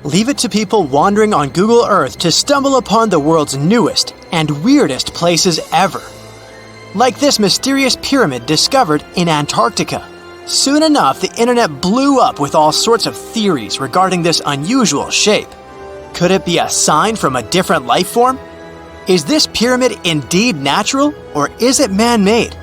Leave it to people wandering on Google Earth to stumble upon the world's newest and weirdest places ever. Like this mysterious pyramid discovered in Antarctica. Soon enough, the internet blew up with all sorts of theories regarding this unusual shape. Could it be a sign from a different life form? Is this pyramid indeed natural, or is it man-made?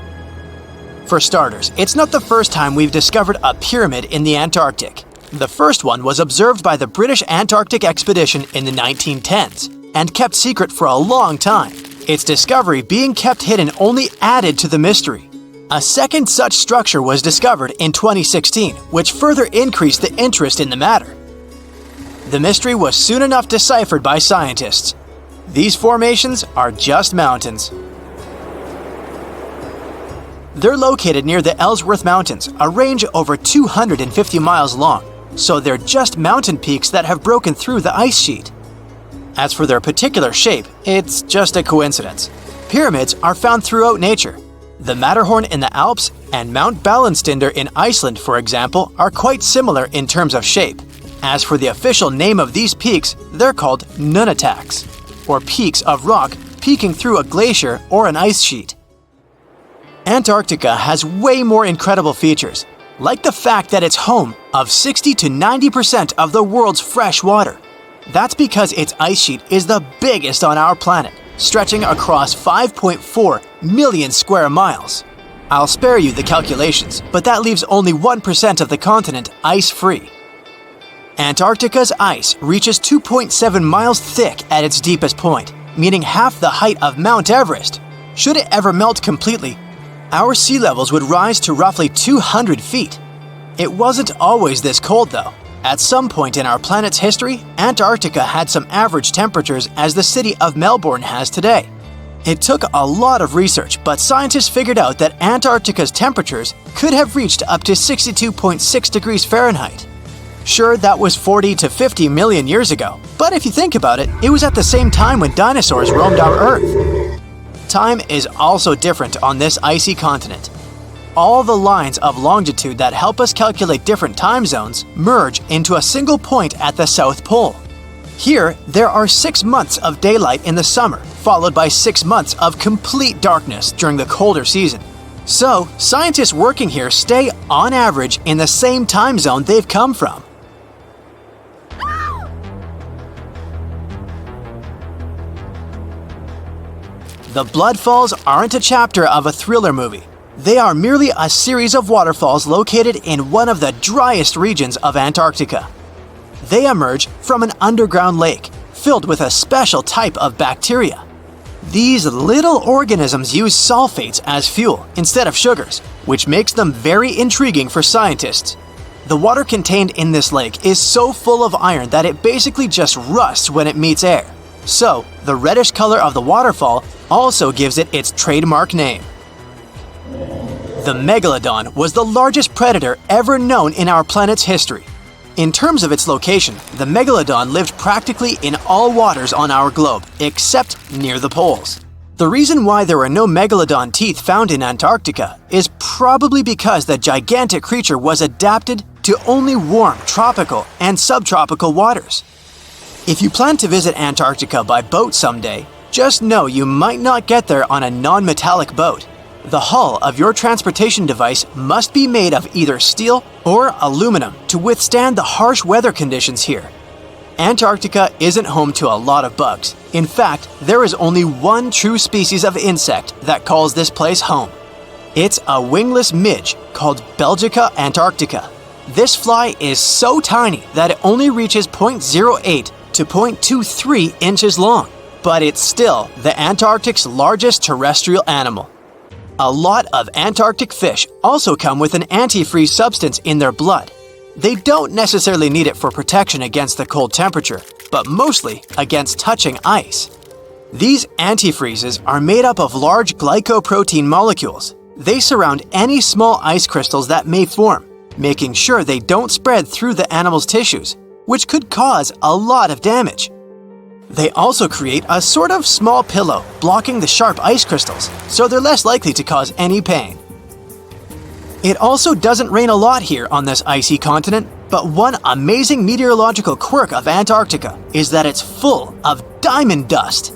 For starters, it's not the first time we've discovered a pyramid in the Antarctic. The first one was observed by the British Antarctic expedition in the 1910s and kept secret for a long time. Its discovery being kept hidden only added to the mystery. A second such structure was discovered in 2016, which further increased the interest in the matter. The mystery was soon enough deciphered by scientists. These formations are just mountains. They're located near the Ellsworth Mountains, a range over 250 miles long, so they're just mountain peaks that have broken through the ice sheet. As for their particular shape, it's just a coincidence. Pyramids are found throughout nature. The Matterhorn in the Alps and Mount Ballenstinder in Iceland, for example, are quite similar in terms of shape. As for the official name of these peaks, they're called nunataks, or peaks of rock peeking through a glacier or an ice sheet. Antarctica has way more incredible features, like the fact that it's home of 60 to 90% of the world's fresh water. That's because its ice sheet is the biggest on our planet, stretching across 5.4 million square miles. I'll spare you the calculations, but that leaves only 1% of the continent ice-free. Antarctica's ice reaches 2.7 miles thick at its deepest point, meaning half the height of Mount Everest. Should it ever melt completely, our sea levels would rise to roughly 200 feet. It wasn't always this cold, though. At some point in our planet's history, Antarctica had some average temperatures as the city of Melbourne has today. It took a lot of research, but scientists figured out that Antarctica's temperatures could have reached up to 62.6 degrees Fahrenheit. Sure, that was 40 to 50 million years ago, but if you think about it, it was at the same time when dinosaurs roamed our Earth. Time is also different on this icy continent. All the lines of longitude that help us calculate different time zones merge into a single point at the South Pole. Here, there are 6 months of daylight in the summer, followed by 6 months of complete darkness during the colder season. So, scientists working here stay, on average, in the same time zone they've come from. The Blood Falls aren't a chapter of a thriller movie. They are merely a series of waterfalls located in one of the driest regions of Antarctica. They emerge from an underground lake filled with a special type of bacteria. These little organisms use sulfates as fuel instead of sugars, which makes them very intriguing for scientists. The water contained in this lake is so full of iron that it basically just rusts when it meets air. So, the reddish color of the waterfall also gives it its trademark name. The megalodon was the largest predator ever known in our planet's history. In terms of its location, the megalodon lived practically in all waters on our globe, except near the poles. The reason why there are no megalodon teeth found in Antarctica is probably because the gigantic creature was adapted to only warm tropical and subtropical waters. If you plan to visit Antarctica by boat someday, just know you might not get there on a non-metallic boat. The hull of your transportation device must be made of either steel or aluminum to withstand the harsh weather conditions here. Antarctica isn't home to a lot of bugs. In fact, there is only one true species of insect that calls this place home. It's a wingless midge called Belgica antarctica. This fly is so tiny that it only reaches 0.08 to 0.23 inches long, but it's still the Antarctic's largest terrestrial animal. A lot of Antarctic fish also come with an antifreeze substance in their blood. They don't necessarily need it for protection against the cold temperature, but mostly against touching ice. These antifreezes are made up of large glycoprotein molecules. They surround any small ice crystals that may form, making sure they don't spread through the animal's tissues, which could cause a lot of damage. They also create a sort of small pillow blocking the sharp ice crystals, so they're less likely to cause any pain. It also doesn't rain a lot here on this icy continent, But one amazing meteorological quirk of Antarctica is that it's full of diamond dust.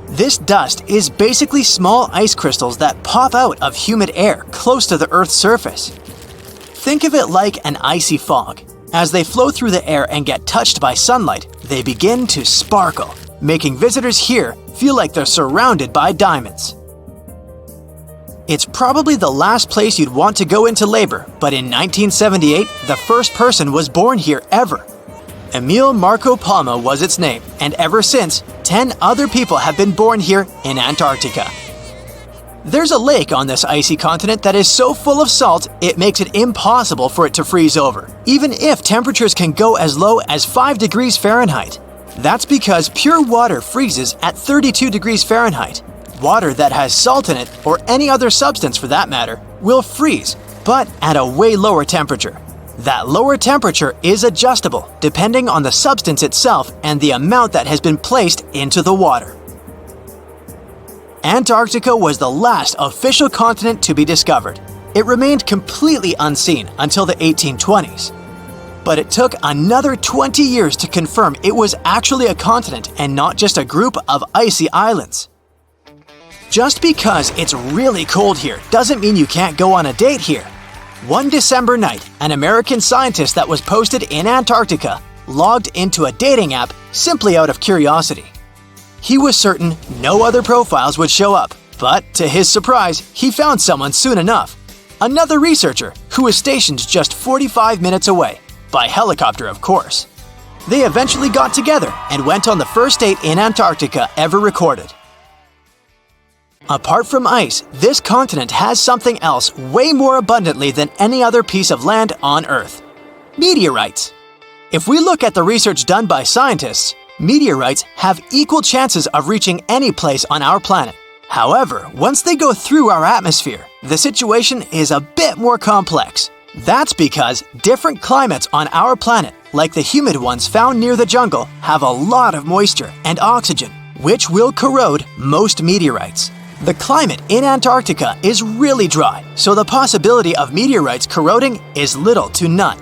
This dust is basically small ice crystals that pop out of humid air close to the Earth's surface. Think of it like an icy fog. As they flow through the air and get touched by sunlight, they begin to sparkle, making visitors here feel like they're surrounded by diamonds. It's probably the last place you'd want to go into labor, but in 1978, the first person was born here ever. Emil Marco Palma was its name, and ever since, 10 other people have been born here in Antarctica. There's a lake on this icy continent that is so full of salt, it makes it impossible for it to freeze over, even if temperatures can go as low as 5 degrees Fahrenheit. That's because pure water freezes at 32 degrees Fahrenheit. Water that has salt in it, or any other substance for that matter, will freeze, but at a way lower temperature. That lower temperature is adjustable depending on the substance itself and the amount that has been placed into the water. Antarctica was the last official continent to be discovered. It remained completely unseen until the 1820s. But it took another 20 years to confirm it was actually a continent and not just a group of icy islands. Just because it's really cold here doesn't mean you can't go on a date here. One December night, an American scientist that was posted in Antarctica logged into a dating app simply out of curiosity. He was certain no other profiles would show up, but to his surprise, he found someone soon enough. Another researcher who was stationed just 45 minutes away, by helicopter of course. They eventually got together and went on the first date in Antarctica ever recorded. Apart from ice, this continent has something else way more abundantly than any other piece of land on Earth: meteorites. If we look at the research done by scientists, meteorites have equal chances of reaching any place on our planet. However, once they go through our atmosphere, the situation is a bit more complex. That's because different climates on our planet, like the humid ones found near the jungle, have a lot of moisture and oxygen, which will corrode most meteorites. The climate in Antarctica is really dry, so the possibility of meteorites corroding is little to none.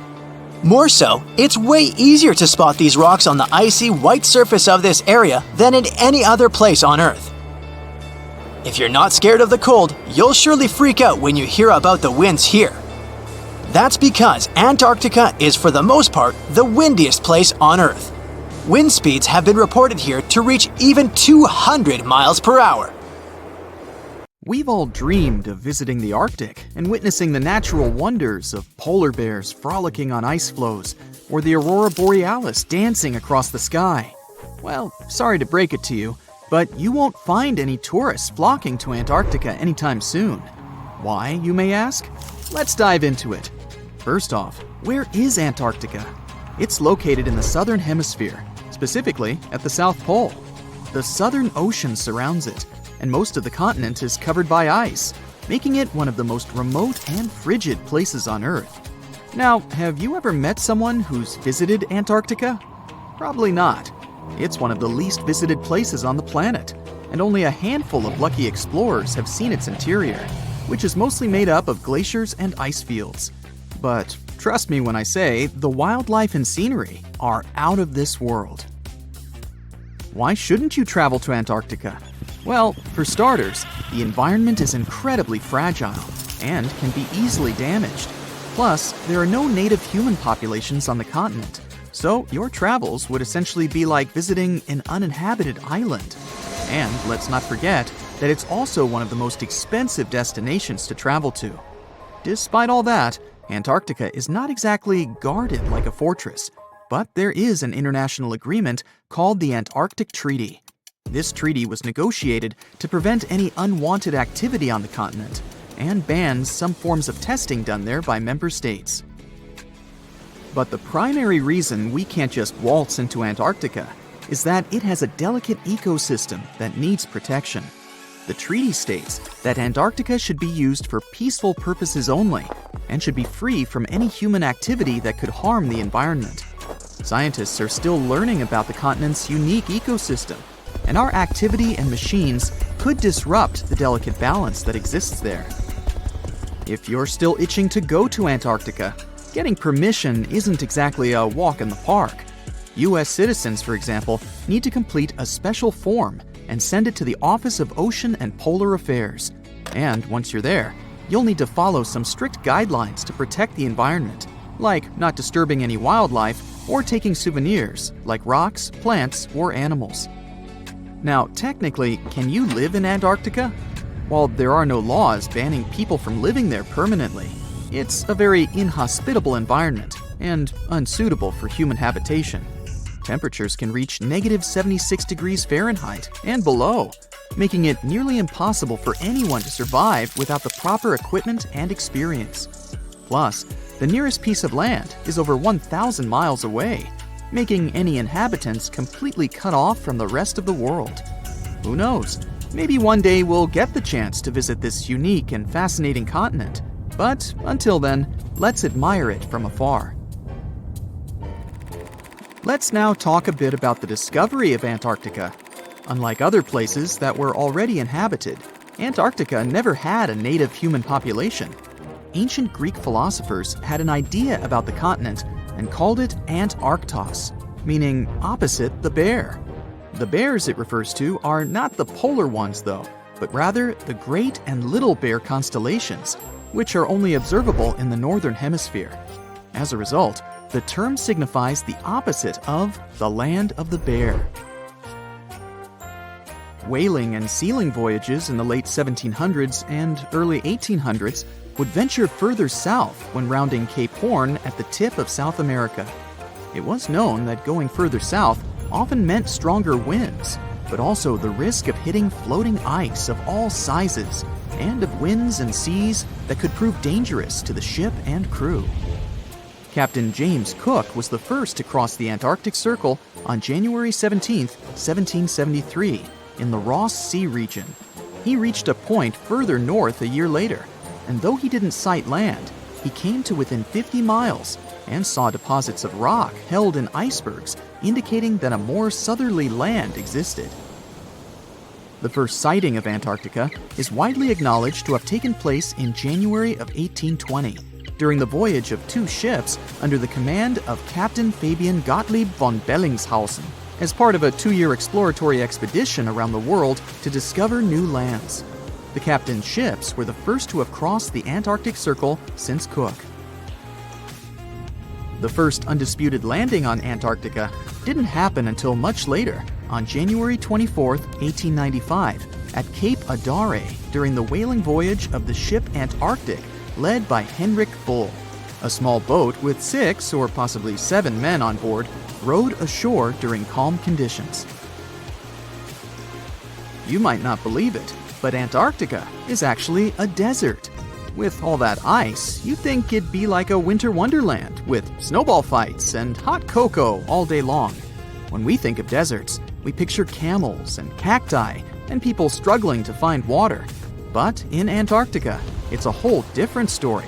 More so, it's way easier to spot these rocks on the icy white surface of this area than in any other place on Earth. If you're not scared of the cold, you'll surely freak out when you hear about the winds here. That's because Antarctica is for the most part the windiest place on Earth. Wind speeds have been reported here to reach even 200 miles per hour. We've all dreamed of visiting the Arctic and witnessing the natural wonders of polar bears frolicking on ice floes or the aurora borealis dancing across the sky. Well, sorry to break it to you, but you won't find any tourists flocking to Antarctica anytime soon. Why, you may ask? Let's dive into it. First off, where is Antarctica? It's located in the southern hemisphere, specifically at the South Pole. The Southern Ocean surrounds it, and most of the continent is covered by ice, making it one of the most remote and frigid places on Earth. Now, have you ever met someone who's visited Antarctica? Probably not. It's one of the least visited places on the planet, and only a handful of lucky explorers have seen its interior, which is mostly made up of glaciers and ice fields. But trust me when I say the wildlife and scenery are out of this world. Why shouldn't you travel to Antarctica? Well, for starters, the environment is incredibly fragile and can be easily damaged. Plus, there are no native human populations on the continent, so your travels would essentially be like visiting an uninhabited island. And let's not forget that it's also one of the most expensive destinations to travel to. Despite all that, Antarctica is not exactly guarded like a fortress, but there is an international agreement called the Antarctic Treaty. This treaty was negotiated to prevent any unwanted activity on the continent and bans some forms of testing done there by member states. But the primary reason we can't just waltz into Antarctica is that it has a delicate ecosystem that needs protection. The treaty states that Antarctica should be used for peaceful purposes only and should be free from any human activity that could harm the environment. Scientists are still learning about the continent's unique ecosystem, and our activity and machines could disrupt the delicate balance that exists there. If you're still itching to go to Antarctica, getting permission isn't exactly a walk in the park. US citizens, for example, need to complete a special form and send it to the Office of Ocean and Polar Affairs. And once you're there, you'll need to follow some strict guidelines to protect the environment, like not disturbing any wildlife or taking souvenirs like rocks, plants, or animals. Now, technically, can you live in Antarctica? While there are no laws banning people from living there permanently, it's a very inhospitable environment and unsuitable for human habitation. Temperatures can reach -76 degrees Fahrenheit and below, making it nearly impossible for anyone to survive without the proper equipment and experience. Plus, the nearest piece of land is over 1,000 miles away, making any inhabitants completely cut off from the rest of the world. Who knows? Maybe one day we'll get the chance to visit this unique and fascinating continent. But until then, let's admire it from afar. Let's now talk a bit about the discovery of Antarctica. Unlike other places that were already inhabited, Antarctica never had a native human population. Ancient Greek philosophers had an idea about the continent and called it Antarctos, meaning opposite the bear. The bears it refers to are not the polar ones, though, but rather the Great and Little Bear constellations, which are only observable in the northern hemisphere. As a result, the term signifies the opposite of the land of the bear. Whaling and sealing voyages in the late 1700s and early 1800s would venture further south when rounding Cape Horn at the tip of South America. It was known that going further south often meant stronger winds, but also the risk of hitting floating ice of all sizes and of winds and seas that could prove dangerous to the ship and crew. Captain James Cook was the first to cross the Antarctic Circle on January 17, 1773, in the Ross Sea region. He reached a point further north a year later, and though he didn't sight land, he came to within 50 miles and saw deposits of rock held in icebergs, indicating that a more southerly land existed. The first sighting of Antarctica is widely acknowledged to have taken place in January of 1820, during the voyage of two ships under the command of Captain Fabian Gottlieb von Bellingshausen, as part of a 2-year exploratory expedition around the world to discover new lands. The captain's ships were the first to have crossed the Antarctic Circle since Cook. The first undisputed landing on Antarctica didn't happen until much later, on January 24, 1895, at Cape Adare during the whaling voyage of the ship Antarctic, led by Henrik Bull. A small boat with 6 or possibly 7 men on board rowed ashore during calm conditions. You might not believe it, but Antarctica is actually a desert. With all that ice, you'd think it'd be like a winter wonderland with snowball fights and hot cocoa all day long. When we think of deserts, we picture camels and cacti and people struggling to find water. But in Antarctica, it's a whole different story.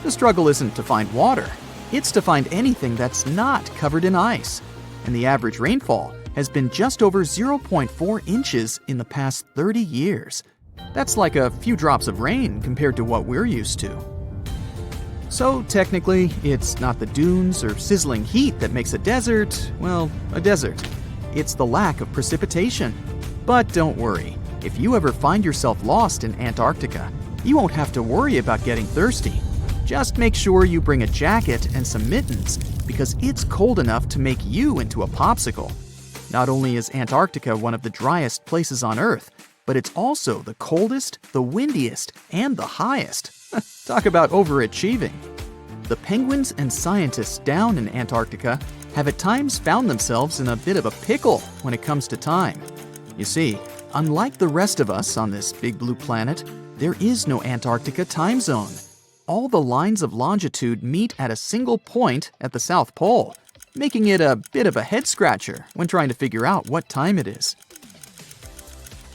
The struggle isn't to find water, it's to find anything that's not covered in ice. And the average rainfall has been just over 0.4 inches in the past 30 years. That's like a few drops of rain compared to what we're used to. So technically, it's not the dunes or sizzling heat that makes a desert, well, a desert. It's the lack of precipitation. But don't worry, if you ever find yourself lost in Antarctica, you won't have to worry about getting thirsty. Just make sure you bring a jacket and some mittens, because it's cold enough to make you into a popsicle. Not only is Antarctica one of the driest places on Earth, but it's also the coldest, the windiest, and the highest. Talk about overachieving. The penguins and scientists down in Antarctica have at times found themselves in a bit of a pickle when it comes to time. You see, unlike the rest of us on this big blue planet, there is no Antarctica time zone. All the lines of longitude meet at a single point at the South Pole, making it a bit of a head-scratcher when trying to figure out what time it is.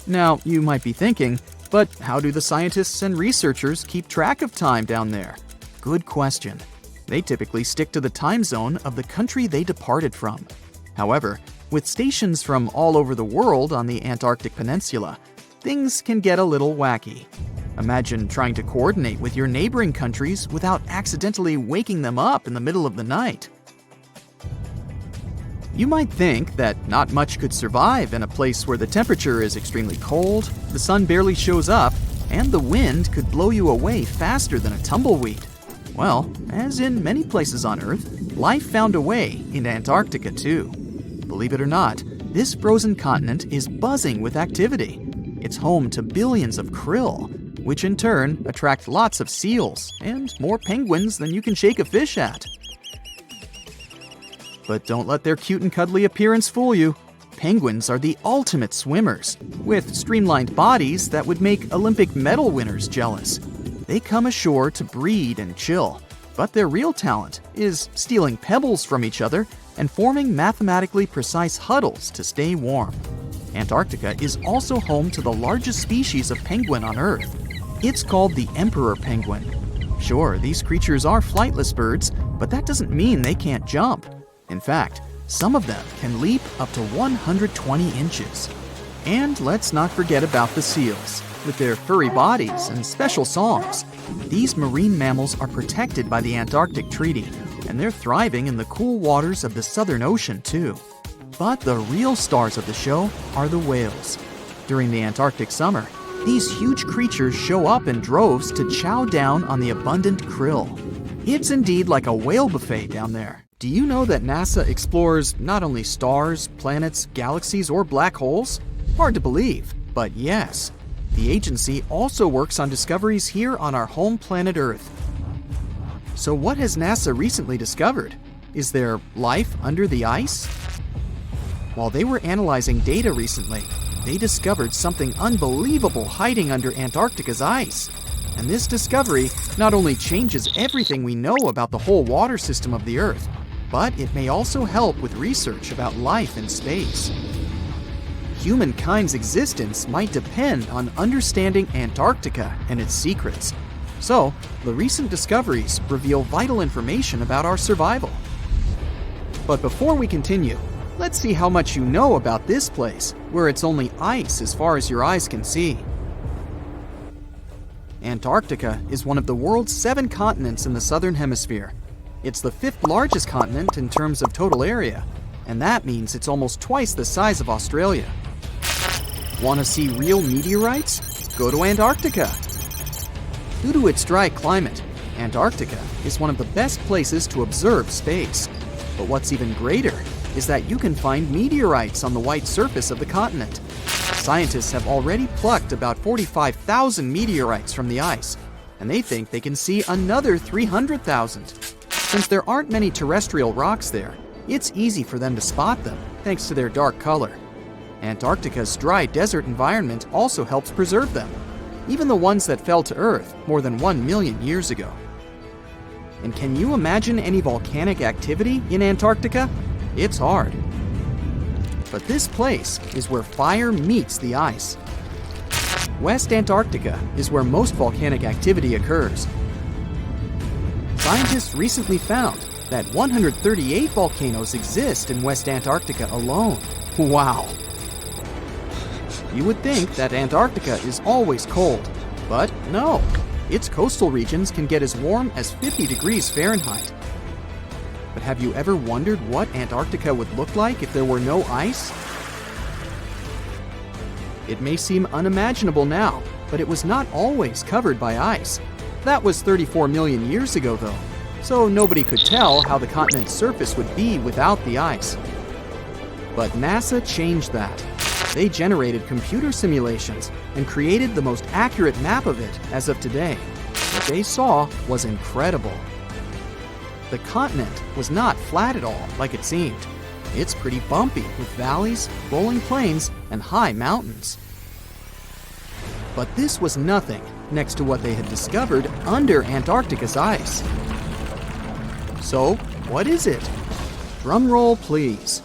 Now, you might be thinking, but how do the scientists and researchers keep track of time down there? Good question. They typically stick to the time zone of the country they departed from. However, with stations from all over the world on the Antarctic Peninsula, things can get a little wacky. Imagine trying to coordinate with your neighboring countries without accidentally waking them up in the middle of the night. You might think that not much could survive in a place where the temperature is extremely cold, the sun barely shows up, and the wind could blow you away faster than a tumbleweed. Well, as in many places on Earth, life found a way in Antarctica too. Believe it or not, this frozen continent is buzzing with activity. It's home to billions of krill, which in turn attract lots of seals and more penguins than you can shake a fish at. But don't let their cute and cuddly appearance fool you. Penguins are the ultimate swimmers, with streamlined bodies that would make Olympic medal winners jealous. They come ashore to breed and chill, but their real talent is stealing pebbles from each other and forming mathematically precise huddles to stay warm. Antarctica is also home to the largest species of penguin on Earth. It's called the emperor penguin. Sure, these creatures are flightless birds, but that doesn't mean they can't jump. In fact, some of them can leap up to 120 inches. And let's not forget about the seals. With their furry bodies and special songs, these marine mammals are protected by the Antarctic Treaty, and they're thriving in the cool waters of the Southern Ocean too. But the real stars of the show are the whales. During the Antarctic summer, these huge creatures show up in droves to chow down on the abundant krill. It's indeed like a whale buffet down there. Do you know that NASA explores not only stars, planets, galaxies, or black holes? Hard to believe, but yes. The agency also works on discoveries here on our home planet Earth. So what has NASA recently discovered? Is there life under the ice? While they were analyzing data recently, they discovered something unbelievable hiding under Antarctica's ice. And this discovery not only changes everything we know about the whole water system of the Earth, but it may also help with research about life in space. Humankind's existence might depend on understanding Antarctica and its secrets. So, the recent discoveries reveal vital information about our survival. But before we continue, let's see how much you know about this place, where it's only ice as far as your eyes can see. Antarctica is one of the world's 7 continents in the southern hemisphere. It's the 5th largest continent in terms of total area, and that means it's almost twice the size of Australia. Want to see real meteorites? Go to Antarctica. Due to its dry climate, Antarctica is one of the best places to observe space. But what's even greater is that you can find meteorites on the white surface of the continent. Scientists have already plucked about 45,000 meteorites from the ice, and they think they can see another 300,000. Since there aren't many terrestrial rocks there, it's easy for them to spot them, thanks to their dark color. Antarctica's dry desert environment also helps preserve them, even the ones that fell to Earth more than 1 million years ago. And can you imagine any volcanic activity in Antarctica? It's hard. But this place is where fire meets the ice. West Antarctica is where most volcanic activity occurs. Scientists recently found that 138 volcanoes exist in West Antarctica alone. Wow! You would think that Antarctica is always cold, but no. Its coastal regions can get as warm as 50 degrees Fahrenheit. But have you ever wondered what Antarctica would look like if there were no ice? It may seem unimaginable now, but it was not always covered by ice. That was 34 million years ago, though, so nobody could tell how the continent's surface would be without the ice. But NASA changed that. They generated computer simulations and created the most accurate map of it as of today. What they saw was incredible. The continent was not flat at all like it seemed. It's pretty bumpy with valleys, rolling plains, and high mountains. But this was nothing next to what they had discovered under Antarctica's ice. So, what is it? Drum roll, please.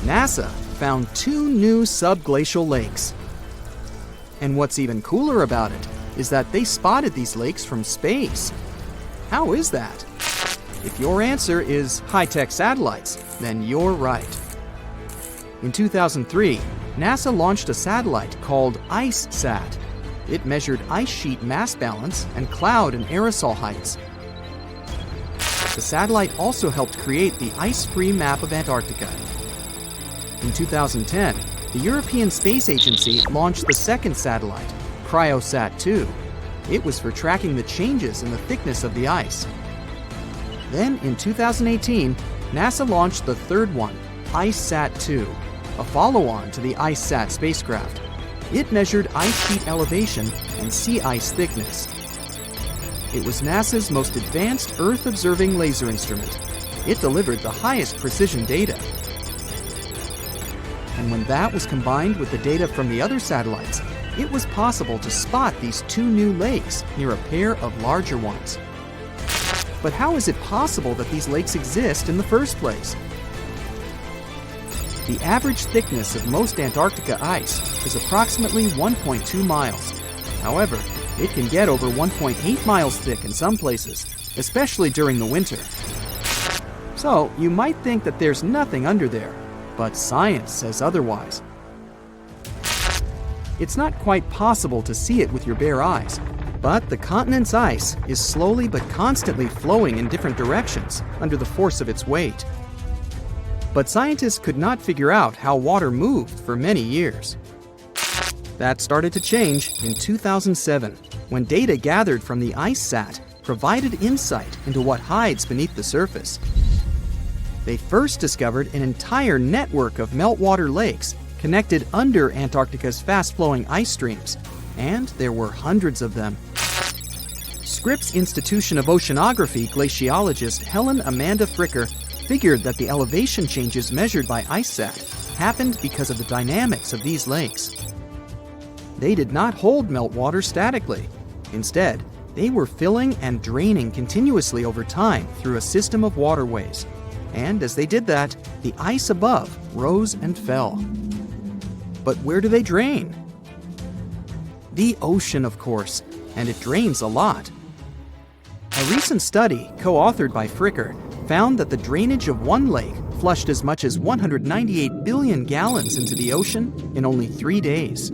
NASA found 2 new subglacial lakes. And what's even cooler about it is that they spotted these lakes from space. How is that? If your answer is high-tech satellites, then you're right. In 2003, NASA launched a satellite called IceSat. It measured ice sheet mass balance and cloud and aerosol heights. The satellite also helped create the ice-free map of Antarctica. In 2010, the European Space Agency launched the second satellite, Cryosat-2. It was for tracking the changes in the thickness of the ice. Then, in 2018, NASA launched the third one, IceSat-2, a follow-on to the IceSat spacecraft. It measured ice sheet elevation and sea ice thickness. It was NASA's most advanced Earth-observing laser instrument. It delivered the highest precision data. And when that was combined with the data from the other satellites, it was possible to spot these two new lakes near a pair of larger ones. But how is it possible that these lakes exist in the first place? The average thickness of most Antarctica ice is approximately 1.2 miles. However, it can get over 1.8 miles thick in some places, especially during the winter. So, you might think that there's nothing under there, but science says otherwise. It's not quite possible to see it with your bare eyes, but the continent's ice is slowly but constantly flowing in different directions under the force of its weight. But scientists could not figure out how water moved for many years. That started to change in 2007, when data gathered from the IceSat provided insight into what hides beneath the surface. They first discovered an entire network of meltwater lakes connected under Antarctica's fast-flowing ice streams, and there were hundreds of them. Scripps Institution of Oceanography glaciologist Helen Amanda Fricker figured that the elevation changes measured by IceSat happened because of the dynamics of these lakes. They did not hold meltwater statically. Instead, they were filling and draining continuously over time through a system of waterways. And as they did that, the ice above rose and fell. But where do they drain? The ocean, of course, and it drains a lot. A recent study, co-authored by Fricker, found that the drainage of one lake flushed as much as 198 billion gallons into the ocean in only 3 days.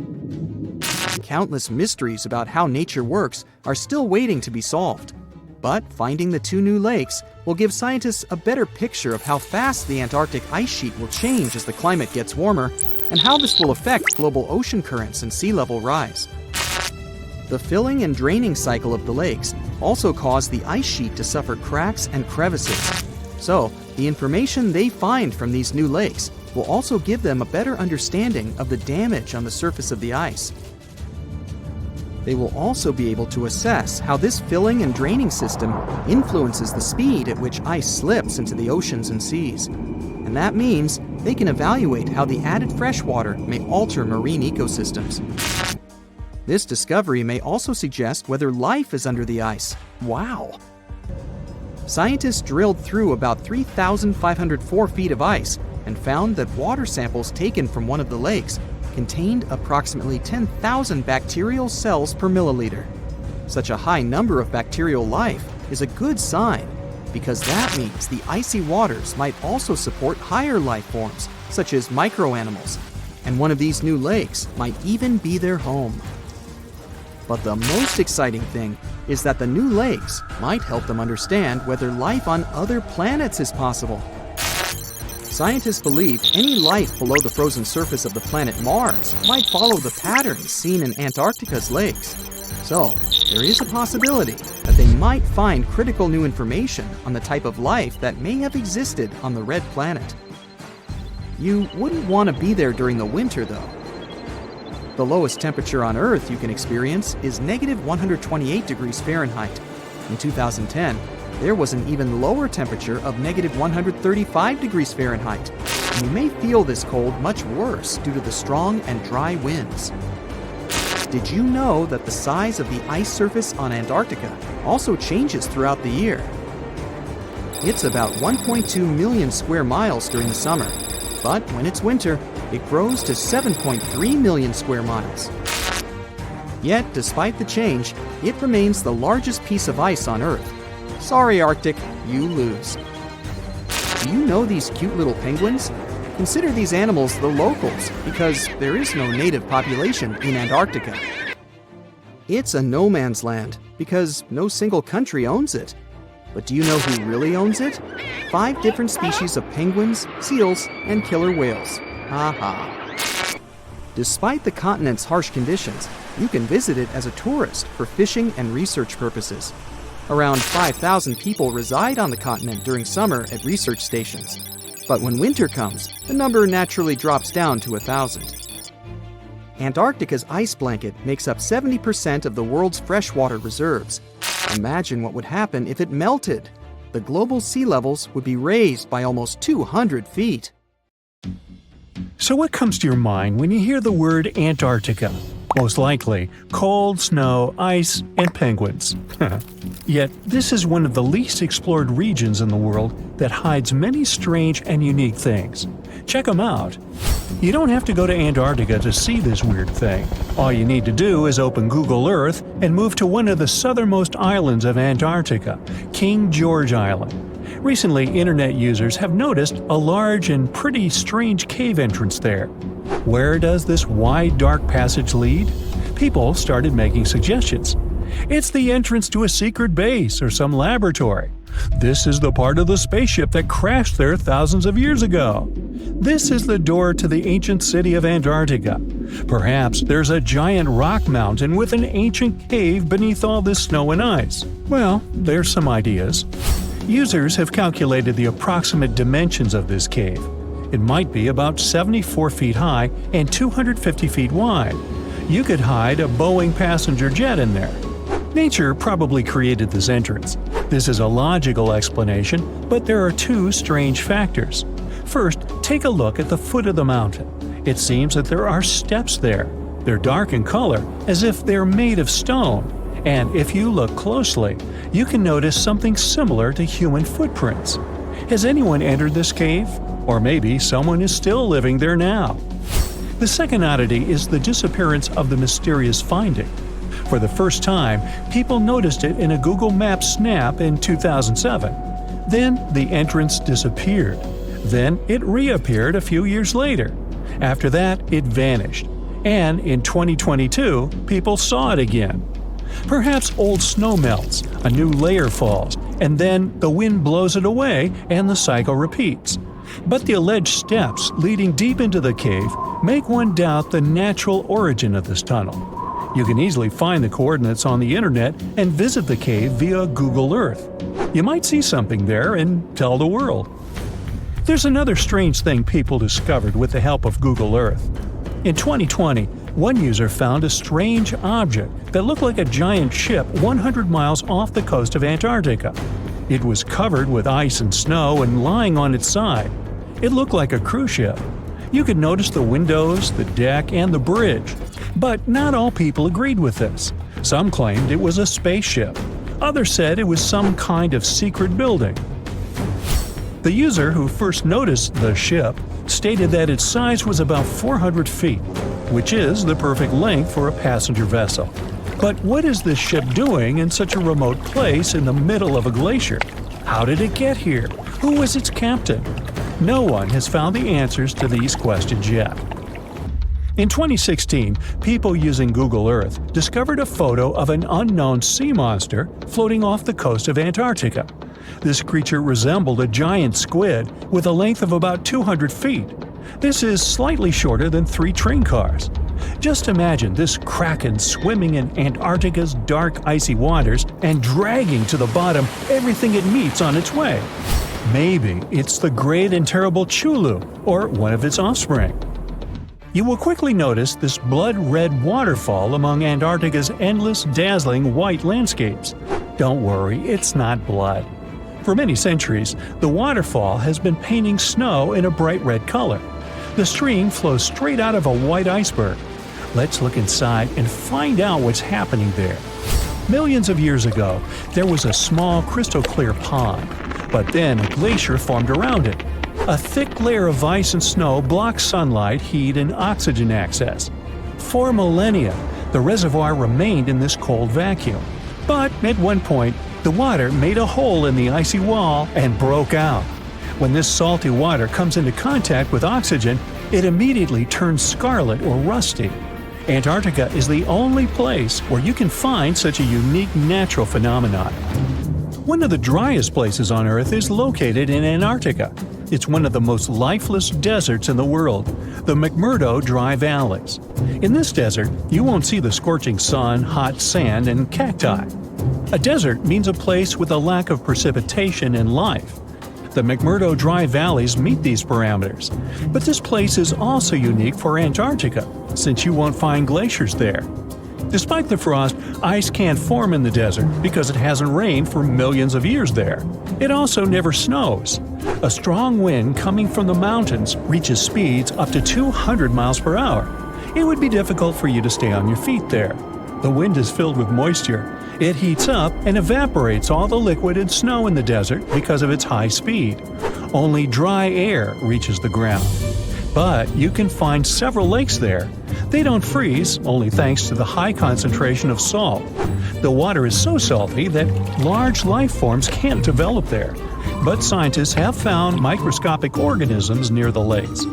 Countless mysteries about how nature works are still waiting to be solved. But finding the two new lakes will give scientists a better picture of how fast the Antarctic ice sheet will change as the climate gets warmer, and how this will affect global ocean currents and sea level rise. The filling and draining cycle of the lakes also cause the ice sheet to suffer cracks and crevices. So, the information they find from these new lakes will also give them a better understanding of the damage on the surface of the ice. They will also be able to assess how this filling and draining system influences the speed at which ice slips into the oceans and seas. And that means they can evaluate how the added fresh water may alter marine ecosystems. This discovery may also suggest whether life is under the ice. Wow! Scientists drilled through about 3,504 feet of ice and found that water samples taken from one of the lakes contained approximately 10,000 bacterial cells per milliliter. Such a high number of bacterial life is a good sign, because that means the icy waters might also support higher life forms, such as microanimals, and one of these new lakes might even be their home. But the most exciting thing is that the new lakes might help them understand whether life on other planets is possible. Scientists believe any life below the frozen surface of the planet Mars might follow the patterns seen in Antarctica's lakes. So, there is a possibility that they might find critical new information on the type of life that may have existed on the red planet. You wouldn't want to be there during the winter, though. The lowest temperature on Earth you can experience is negative 128 degrees Fahrenheit. In 2010, there was an even lower temperature of negative 135 degrees Fahrenheit, and you may feel this cold much worse due to the strong and dry winds. Did you know that the size of the ice surface on Antarctica also changes throughout the year? It's about 1.2 million square miles during the summer, but when it's winter, it grows to 7.3 million square miles. Yet, despite the change, it remains the largest piece of ice on Earth. Sorry, Arctic, you lose. Do you know these cute little penguins? Consider these animals the locals, because there is no native population in Antarctica. It's a no man's land because no single country owns it. But do you know who really owns it? 5 different species of penguins, seals, and killer whales. Ha ha. Despite the continent's harsh conditions, you can visit it as a tourist for fishing and research purposes. Around 5,000 people reside on the continent during summer at research stations. But when winter comes, the number naturally drops down to 1,000. Antarctica's ice blanket makes up 70% of the world's freshwater reserves. Imagine what would happen if it melted. The global sea levels would be raised by almost 200 feet. So what comes to your mind when you hear the word Antarctica? Most likely, cold, snow, ice, and penguins. Yet, this is one of the least explored regions in the world that hides many strange and unique things. Check them out. You don't have to go to Antarctica to see this weird thing. All you need to do is open Google Earth and move to one of the southernmost islands of Antarctica, King George Island. Recently, internet users have noticed a large and pretty strange cave entrance there. Where does this wide, dark passage lead? People started making suggestions. It's the entrance to a secret base or some laboratory. This is the part of the spaceship that crashed there thousands of years ago. This is the door to the ancient city of Antarctica. Perhaps there's a giant rock mountain with an ancient cave beneath all this snow and ice. Well, there's some ideas. Users have calculated the approximate dimensions of this cave. It might be about 74 feet high and 250 feet wide. You could hide a Boeing passenger jet in there. Nature probably created this entrance. This is a logical explanation, but there are 2 strange factors. First, take a look at the foot of the mountain. It seems that there are steps there. They're dark in color, as if they're made of stone. And if you look closely, you can notice something similar to human footprints. Has anyone entered this cave? Or maybe someone is still living there now. The second oddity is the disappearance of the mysterious finding. For the first time, people noticed it in a Google Maps snap in 2007. Then the entrance disappeared. Then it reappeared a few years later. After that, it vanished. And in 2022, people saw it again. Perhaps old snow melts, a new layer falls, and then the wind blows it away and the cycle repeats. But the alleged steps leading deep into the cave make one doubt the natural origin of this tunnel. You can easily find the coordinates on the internet and visit the cave via Google Earth. You might see something there and tell the world. There's another strange thing people discovered with the help of Google Earth. In 2020, one user found a strange object that looked like a giant ship 100 miles off the coast of Antarctica. It was covered with ice and snow and lying on its side. It looked like a cruise ship. You could notice the windows, the deck, and the bridge. But not all people agreed with this. Some claimed it was a spaceship. Others said it was some kind of secret building. The user who first noticed the ship stated that its size was about 400 feet, which is the perfect length for a passenger vessel. But what is this ship doing in such a remote place in the middle of a glacier? How did it get here? Who was its captain? No one has found the answers to these questions yet. In 2016, people using Google Earth discovered a photo of an unknown sea monster floating off the coast of Antarctica. This creature resembled a giant squid with a length of about 200 feet. This is slightly shorter than 3 train cars. Just imagine this kraken swimming in Antarctica's dark, icy waters and dragging to the bottom everything it meets on its way. Maybe it's the great and terrible Chulu, or one of its offspring. You will quickly notice this blood-red waterfall among Antarctica's endless, dazzling white landscapes. Don't worry, it's not blood. For many centuries, the waterfall has been painting snow in a bright red color. The stream flows straight out of a white iceberg. Let's look inside and find out what's happening there. Millions of years ago, there was a small crystal-clear pond, but then a glacier formed around it. A thick layer of ice and snow blocked sunlight, heat, and oxygen access. For millennia, the reservoir remained in this cold vacuum. But at one point, the water made a hole in the icy wall and broke out. When this salty water comes into contact with oxygen, it immediately turns scarlet or rusty. Antarctica is the only place where you can find such a unique natural phenomenon. One of the driest places on Earth is located in Antarctica. It's one of the most lifeless deserts in the world, the McMurdo Dry Valleys. In this desert, you won't see the scorching sun, hot sand, and cacti. A desert means a place with a lack of precipitation and life. The McMurdo Dry Valleys meet these parameters. But this place is also unique for Antarctica, since you won't find glaciers there. Despite the frost, ice can't form in the desert because it hasn't rained for millions of years there. It also never snows. A strong wind coming from the mountains reaches speeds up to 200 miles per hour. It would be difficult for you to stay on your feet there. The wind is filled with moisture. It heats up and evaporates all the liquid and snow in the desert because of its high speed. Only dry air reaches the ground. But you can find several lakes there. They don't freeze, only thanks to the high concentration of salt. The water is so salty that large life forms can't develop there. But scientists have found microscopic organisms near the lakes.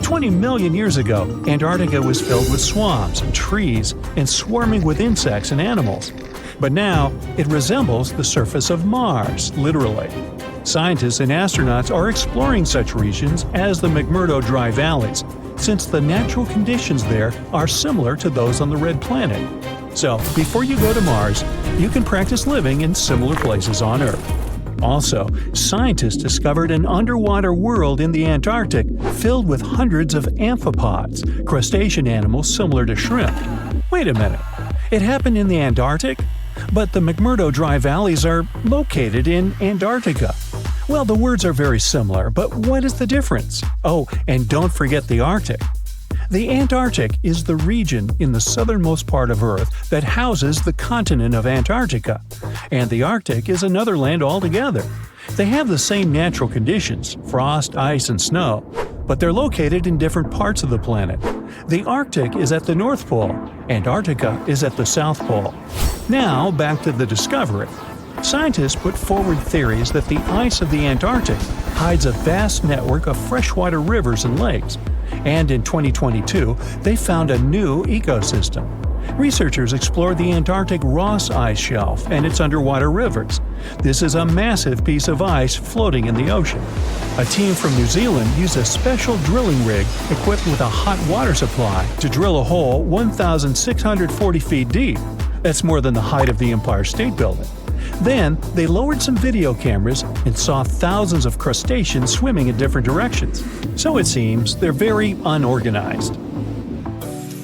20 million years ago, Antarctica was filled with swamps, trees, and swarming with insects and animals. But now, it resembles the surface of Mars, literally. Scientists and astronauts are exploring such regions as the McMurdo Dry Valleys, since the natural conditions there are similar to those on the Red Planet. So, before you go to Mars, you can practice living in similar places on Earth. Also, scientists discovered an underwater world in the Antarctic filled with hundreds of amphipods, crustacean animals similar to shrimp. Wait a minute, it happened in the Antarctic? But the McMurdo Dry Valleys are located in Antarctica. Well, the words are very similar, but what is the difference? Oh, and don't forget the Arctic. The Antarctic is the region in the southernmost part of Earth that houses the continent of Antarctica, and the Arctic is another land altogether. They have the same natural conditions, frost, ice, and snow, but they're located in different parts of the planet. The Arctic is at the North Pole, Antarctica is at the South Pole. Now, back to the discovery. Scientists put forward theories that the ice of the Antarctic hides a vast network of freshwater rivers and lakes. And in 2022, they found a new ecosystem. Researchers explored the Antarctic Ross Ice Shelf and its underwater rivers. This is a massive piece of ice floating in the ocean. A team from New Zealand used a special drilling rig equipped with a hot water supply to drill a hole 1,640 feet deep. That's more than the height of the Empire State Building. Then, they lowered some video cameras and saw thousands of crustaceans swimming in different directions. So it seems they're very unorganized.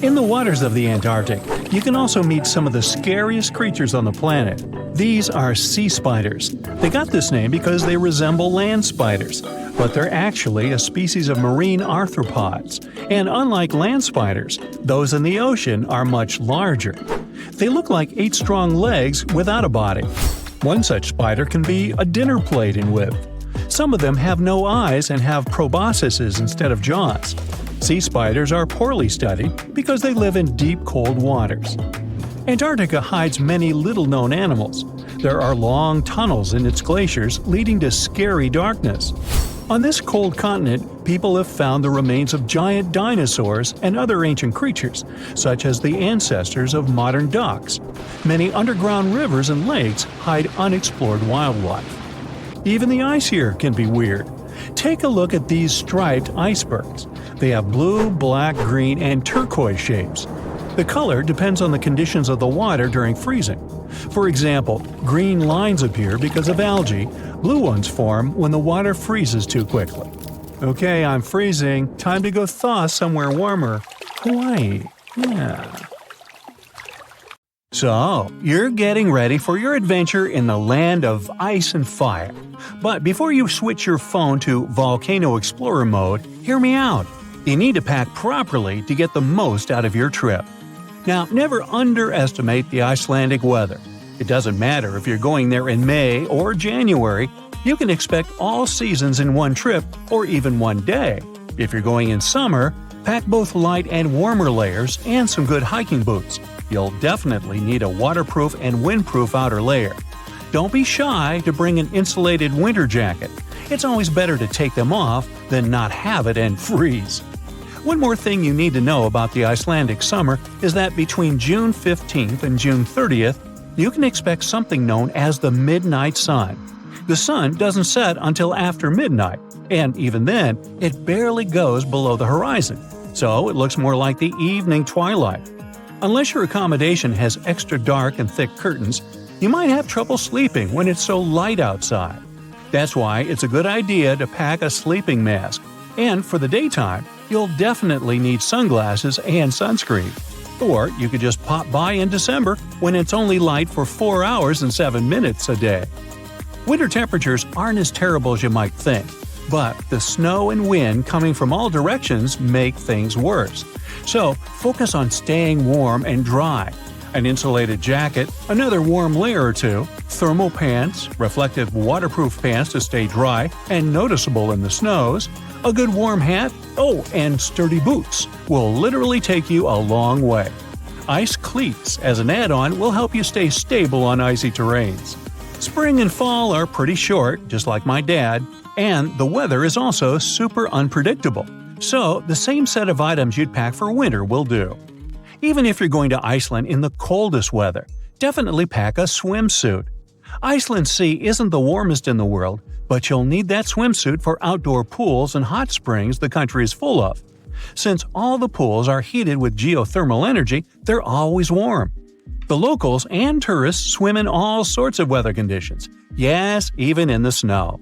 In the waters of the Antarctic, you can also meet some of the scariest creatures on the planet. These are sea spiders. They got this name because they resemble land spiders, but they're actually a species of marine arthropods. And unlike land spiders, those in the ocean are much larger. They look like 8 strong legs without a body. One such spider can be a dinner plate in width. Some of them have no eyes and have proboscises instead of jaws. Sea spiders are poorly studied because they live in deep, cold waters. Antarctica hides many little-known animals. There are long tunnels in its glaciers leading to scary darkness. On this cold continent, people have found the remains of giant dinosaurs and other ancient creatures, such as the ancestors of modern ducks. Many underground rivers and lakes hide unexplored wildlife. Even the ice here can be weird. Take a look at these striped icebergs. They have blue, black, green, and turquoise shapes. The color depends on the conditions of the water during freezing. For example, green lines appear because of algae, blue ones form when the water freezes too quickly. Okay, I'm freezing. Time to go thaw somewhere warmer. Hawaii. Yeah. So, you're getting ready for your adventure in the land of ice and fire. But before you switch your phone to Volcano Explorer mode, hear me out. You need to pack properly to get the most out of your trip. Now, never underestimate the Icelandic weather. It doesn't matter if you're going there in May or January, you can expect all seasons in one trip or even one day. If you're going in summer, pack both light and warmer layers and some good hiking boots. You'll definitely need a waterproof and windproof outer layer. Don't be shy to bring an insulated winter jacket. It's always better to take them off than not have it and freeze. One more thing you need to know about the Icelandic summer is that between June 15th and June 30th, you can expect something known as the midnight sun. The sun doesn't set until after midnight, and even then, it barely goes below the horizon, so it looks more like the evening twilight. Unless your accommodation has extra dark and thick curtains, you might have trouble sleeping when it's so light outside. That's why it's a good idea to pack a sleeping mask, and for the daytime, you'll definitely need sunglasses and sunscreen. Or you could just pop by in December when it's only light for 4 hours and 7 minutes a day. Winter temperatures aren't as terrible as you might think, but the snow and wind coming from all directions make things worse. So focus on staying warm and dry. An insulated jacket, another warm layer or two, thermal pants, reflective waterproof pants to stay dry and noticeable in the snows, a good warm hat, and sturdy boots will literally take you a long way. Ice cleats as an add-on will help you stay stable on icy terrains. Spring and fall are pretty short, just like my dad, and the weather is also super unpredictable. So the same set of items you'd pack for winter will do. Even if you're going to Iceland in the coldest weather, definitely pack a swimsuit. Iceland's sea isn't the warmest in the world, but you'll need that swimsuit for outdoor pools and hot springs the country is full of. Since all the pools are heated with geothermal energy, they're always warm. The locals and tourists swim in all sorts of weather conditions, yes, even in the snow.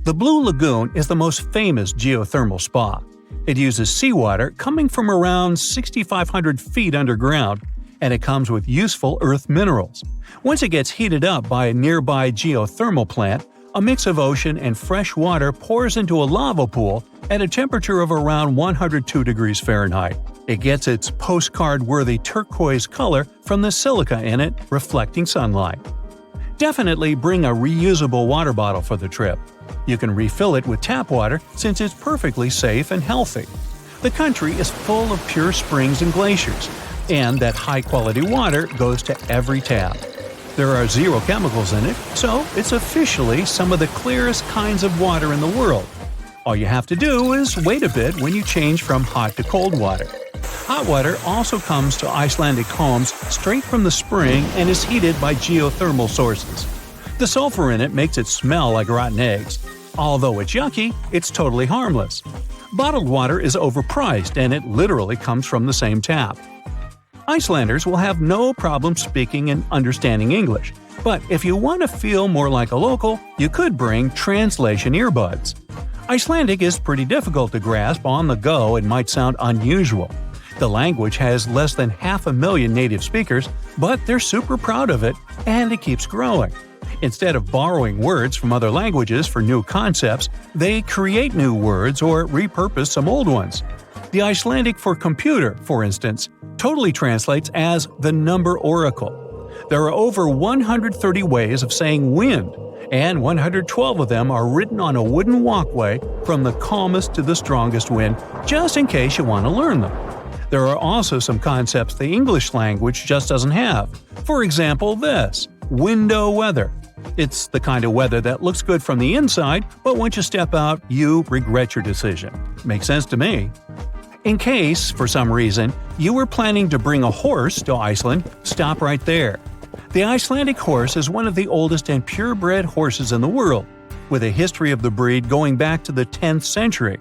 The Blue Lagoon is the most famous geothermal spa. It uses seawater coming from around 6,500 feet underground, and it comes with useful earth minerals. Once it gets heated up by a nearby geothermal plant, a mix of ocean and fresh water pours into a lava pool at a temperature of around 102 degrees Fahrenheit. It gets its postcard-worthy turquoise color from the silica in it, reflecting sunlight. Definitely bring a reusable water bottle for the trip. You can refill it with tap water since it's perfectly safe and healthy. The country is full of pure springs and glaciers, and that high-quality water goes to every tap. There are 0 chemicals in it, so it's officially some of the clearest kinds of water in the world. All you have to do is wait a bit when you change from hot to cold water. Hot water also comes to Icelandic homes straight from the spring and is heated by geothermal sources. The sulfur in it makes it smell like rotten eggs. Although it's yucky, it's totally harmless. Bottled water is overpriced and it literally comes from the same tap. Icelanders will have no problem speaking and understanding English, but if you want to feel more like a local, you could bring translation earbuds. Icelandic is pretty difficult to grasp on the go and might sound unusual. The language has less than 500,000 native speakers, but they're super proud of it, and it keeps growing. Instead of borrowing words from other languages for new concepts, they create new words or repurpose some old ones. The Icelandic for computer, for instance, totally translates as the number oracle. There are over 130 ways of saying wind, and 112 of them are written on a wooden walkway from the calmest to the strongest wind, just in case you want to learn them. There are also some concepts the English language just doesn't have. For example, this – window weather. It's the kind of weather that looks good from the inside, but once you step out, you regret your decision. Makes sense to me. In case, for some reason, you were planning to bring a horse to Iceland, stop right there. The Icelandic horse is one of the oldest and purebred horses in the world, with a history of the breed going back to the 10th century.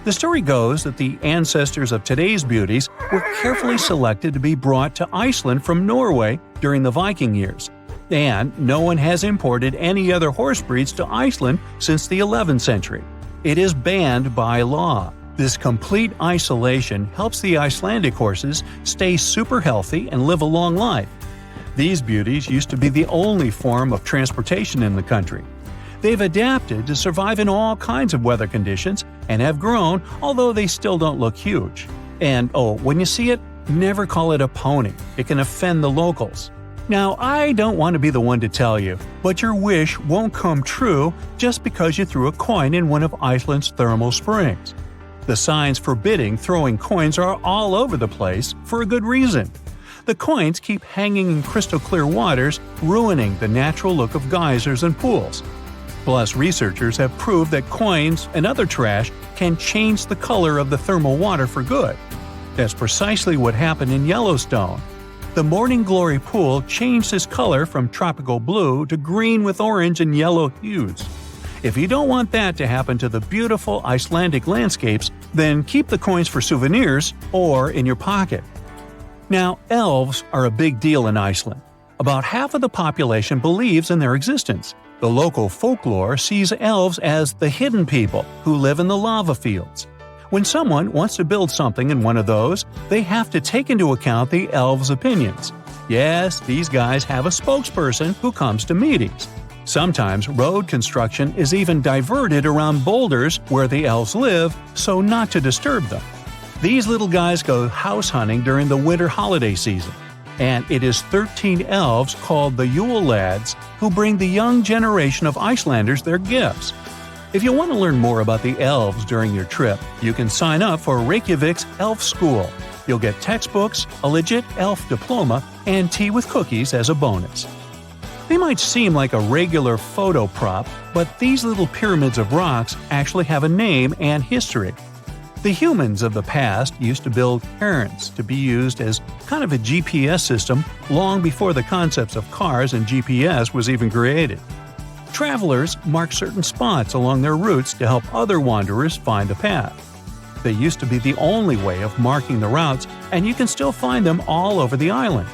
The story goes that the ancestors of today's beauties were carefully selected to be brought to Iceland from Norway during the Viking years, and no one has imported any other horse breeds to Iceland since the 11th century. It is banned by law. This complete isolation helps the Icelandic horses stay super healthy and live a long life. These beauties used to be the only form of transportation in the country. They've adapted to survive in all kinds of weather conditions and have grown, although they still don't look huge. And when you see it, never call it a pony. It can offend the locals. Now, I don't want to be the one to tell you, but your wish won't come true just because you threw a coin in one of Iceland's thermal springs. The signs forbidding throwing coins are all over the place for a good reason. The coins keep hanging in crystal clear waters, ruining the natural look of geysers and pools. Plus, researchers have proved that coins and other trash can change the color of the thermal water for good. That's precisely what happened in Yellowstone. The Morning Glory pool changed its color from tropical blue to green with orange and yellow hues. If you don't want that to happen to the beautiful Icelandic landscapes, then keep the coins for souvenirs or in your pocket. Now, elves are a big deal in Iceland. About half of the population believes in their existence. The local folklore sees elves as the hidden people who live in the lava fields. When someone wants to build something in one of those, they have to take into account the elves' opinions. Yes, these guys have a spokesperson who comes to meetings. Sometimes road construction is even diverted around boulders where the elves live, so not to disturb them. These little guys go house hunting during the winter holiday season, and it is 13 elves called the Yule Lads who bring the young generation of Icelanders their gifts. If you want to learn more about the elves during your trip, you can sign up for Reykjavik's Elf School. You'll get textbooks, a legit elf diploma, and tea with cookies as a bonus. They might seem like a regular photo prop, but these little pyramids of rocks actually have a name and history. The humans of the past used to build cairns to be used as kind of a GPS system long before the concepts of cars and GPS was even created. Travelers mark certain spots along their routes to help other wanderers find the path. They used to be the only way of marking the routes, and you can still find them all over the island.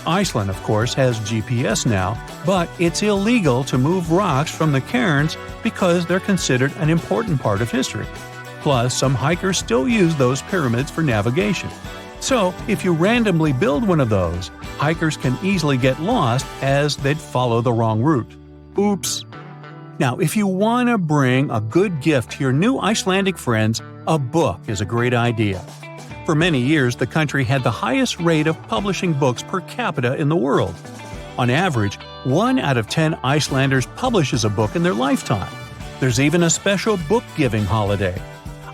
Iceland, of course, has GPS now, but it's illegal to move rocks from the cairns because they're considered an important part of history. Plus, some hikers still use those pyramids for navigation. So, if you randomly build one of those, hikers can easily get lost as they'd follow the wrong route. Oops! Now, if you want to bring a good gift to your new Icelandic friends, a book is a great idea. For many years, the country had the highest rate of publishing books per capita in the world. On average, 1 out of 10 Icelanders publishes a book in their lifetime. There's even a special book-giving holiday.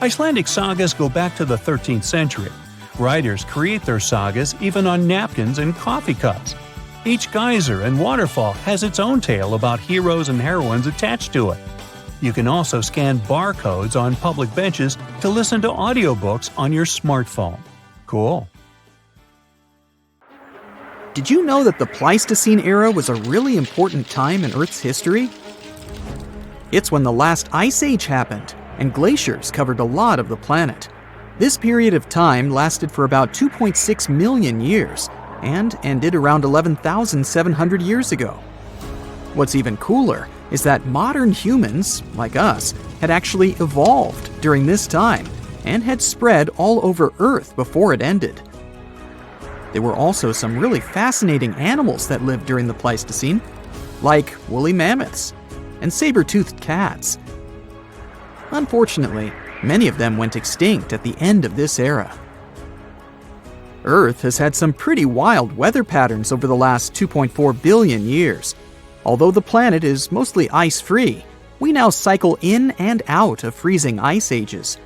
Icelandic sagas go back to the 13th century. Writers create their sagas even on napkins and coffee cups. Each geyser and waterfall has its own tale about heroes and heroines attached to it. You can also scan barcodes on public benches to listen to audiobooks on your smartphone. Cool. Did you know that the Pleistocene era was a really important time in Earth's history? It's when the last ice age happened, and glaciers covered a lot of the planet. This period of time lasted for about 2.6 million years, and ended around 11,700 years ago. What's even cooler is that modern humans, like us, had actually evolved during this time and had spread all over Earth before it ended. There were also some really fascinating animals that lived during the Pleistocene, like woolly mammoths and saber-toothed cats. Unfortunately, many of them went extinct at the end of this era. Earth has had some pretty wild weather patterns over the last 2.4 billion years. Although the planet is mostly ice-free, we now cycle in and out of freezing ice ages.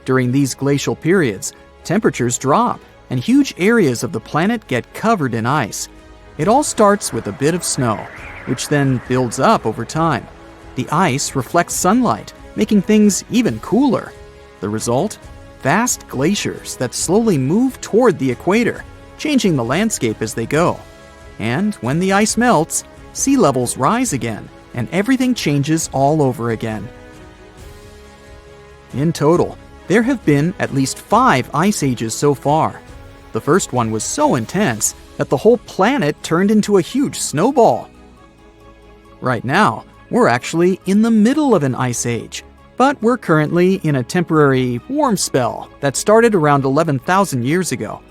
During these glacial periods, temperatures drop and huge areas of the planet get covered in ice. It all starts with a bit of snow, which then builds up over time. The ice reflects sunlight, making things even cooler. The result? Vast glaciers that slowly move toward the equator, changing the landscape as they go. And when the ice melts, sea levels rise again, and everything changes all over again. In total, there have been at least 5 ice ages so far. The first one was so intense that the whole planet turned into a huge snowball. Right now, we're actually in the middle of an ice age, but we're currently in a temporary warm spell that started around 11,000 years ago.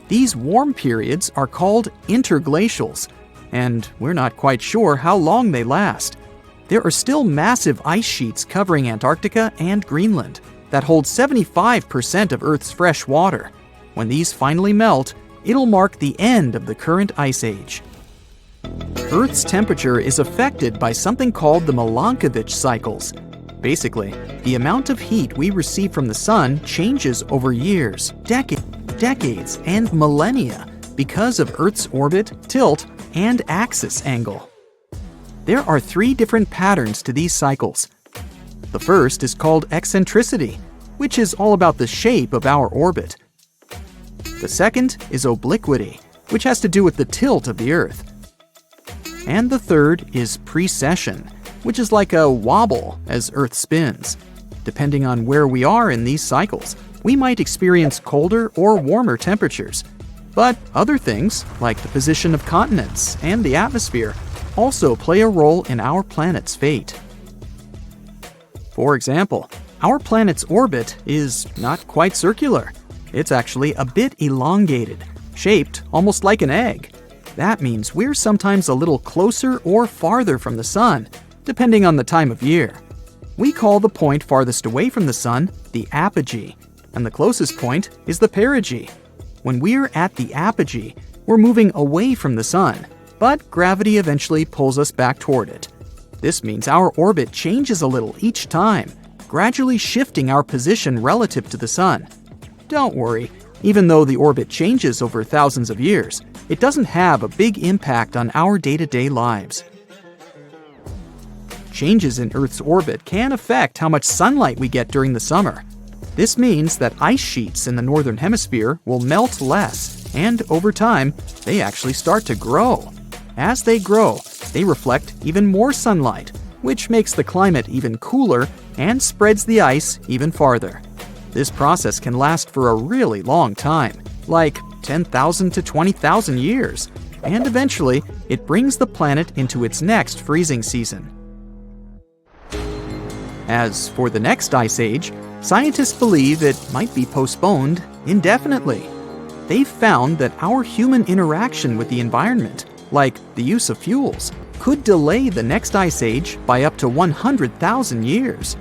These warm periods are called interglacials, and we're not quite sure how long they last. There are still massive ice sheets covering Antarctica and Greenland that hold 75% of Earth's fresh water. When these finally melt, it'll mark the end of the current ice age. Earth's temperature is affected by something called the Milankovitch cycles. Basically, the amount of heat we receive from the sun changes over years, decades, and millennia because of Earth's orbit, tilt, and axis angle. There are 3 different patterns to these cycles. The first is called eccentricity, which is all about the shape of our orbit. The second is obliquity, which has to do with the tilt of the Earth. And the third is precession, which is like a wobble as Earth spins. Depending on where we are in these cycles, we might experience colder or warmer temperatures. But other things, like the position of continents and the atmosphere, also play a role in our planet's fate. For example, our planet's orbit is not quite circular. It's actually a bit elongated, shaped almost like an egg. That means we're sometimes a little closer or farther from the sun, depending on the time of year. We call the point farthest away from the sun the apogee, and the closest point is the perigee. When we're at the apogee, we're moving away from the sun, but gravity eventually pulls us back toward it. This means our orbit changes a little each time, gradually shifting our position relative to the sun. Don't worry, even though the orbit changes over thousands of years, it doesn't have a big impact on our day-to-day lives. Changes in Earth's orbit can affect how much sunlight we get during the summer. This means that ice sheets in the northern hemisphere will melt less, and over time, they actually start to grow. As they grow, they reflect even more sunlight, which makes the climate even cooler and spreads the ice even farther. This process can last for a really long time, like 10,000 to 20,000 years, and eventually, it brings the planet into its next freezing season. As for the next ice age, scientists believe it might be postponed indefinitely. They've found that our human interaction with the environment, like the use of fuels, could delay the next ice age by up to 100,000 years.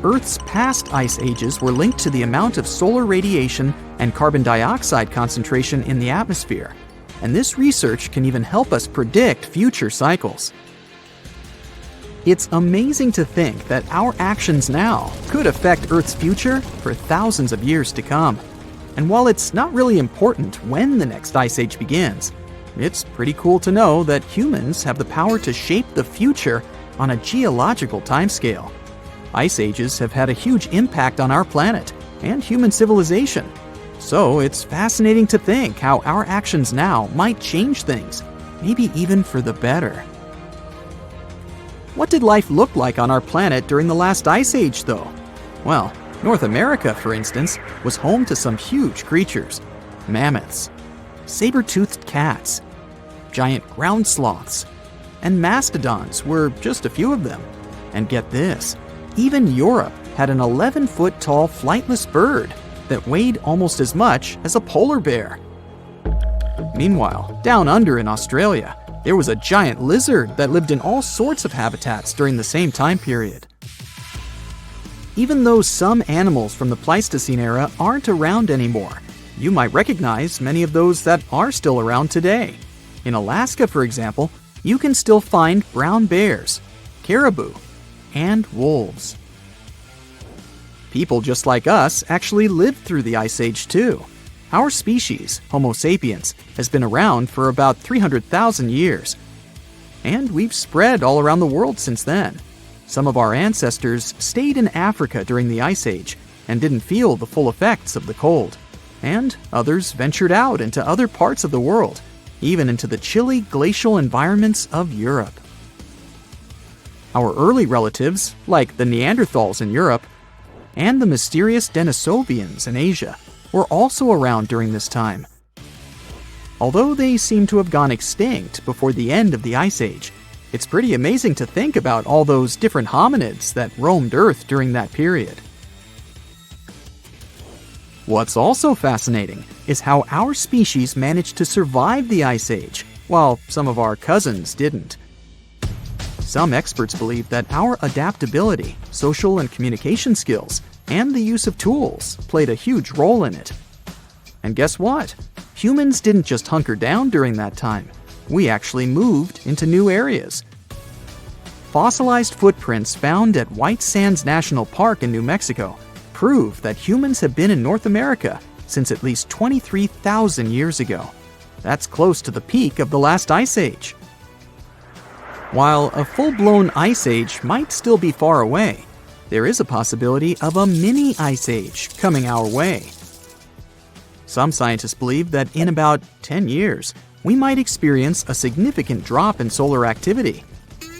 Earth's past ice ages were linked to the amount of solar radiation and carbon dioxide concentration in the atmosphere, and this research can even help us predict future cycles. It's amazing to think that our actions now could affect Earth's future for thousands of years to come. And while it's not really important when the next ice age begins, it's pretty cool to know that humans have the power to shape the future on a geological timescale. Ice ages have had a huge impact on our planet and human civilization. So it's fascinating to think how our actions now might change things, maybe even for the better. What did life look like on our planet during the last ice age, though? Well, North America, for instance, was home to some huge creatures. Mammoths, saber-toothed cats, giant ground sloths, and mastodons were just a few of them. And get this, even Europe had an 11-foot tall flightless bird that weighed almost as much as a polar bear. Meanwhile, down under in Australia, there was a giant lizard that lived in all sorts of habitats during the same time period. Even though some animals from the Pleistocene era aren't around anymore, you might recognize many of those that are still around today. In Alaska, for example, you can still find brown bears, caribou, and wolves. People just like us actually lived through the Ice Age too. Our species, Homo sapiens, has been around for about 300,000 years. And we've spread all around the world since then. Some of our ancestors stayed in Africa during the Ice Age and didn't feel the full effects of the cold. And others ventured out into other parts of the world, even into the chilly glacial environments of Europe. Our early relatives, like the Neanderthals in Europe, and the mysterious Denisovians in Asia, were also around during this time. Although they seem to have gone extinct before the end of the Ice Age, it's pretty amazing to think about all those different hominids that roamed Earth during that period. What's also fascinating is how our species managed to survive the Ice Age, while some of our cousins didn't. Some experts believe that our adaptability, social and communication skills, and the use of tools played a huge role in it. And guess what? Humans didn't just hunker down during that time. We actually moved into new areas. Fossilized footprints found at White Sands National Park in New Mexico prove that humans have been in North America since at least 23,000 years ago. That's close to the peak of the last Ice Age. While a full-blown ice age might still be far away, there is a possibility of a mini ice age coming our way. Some scientists believe that in about 10 years, we might experience a significant drop in solar activity,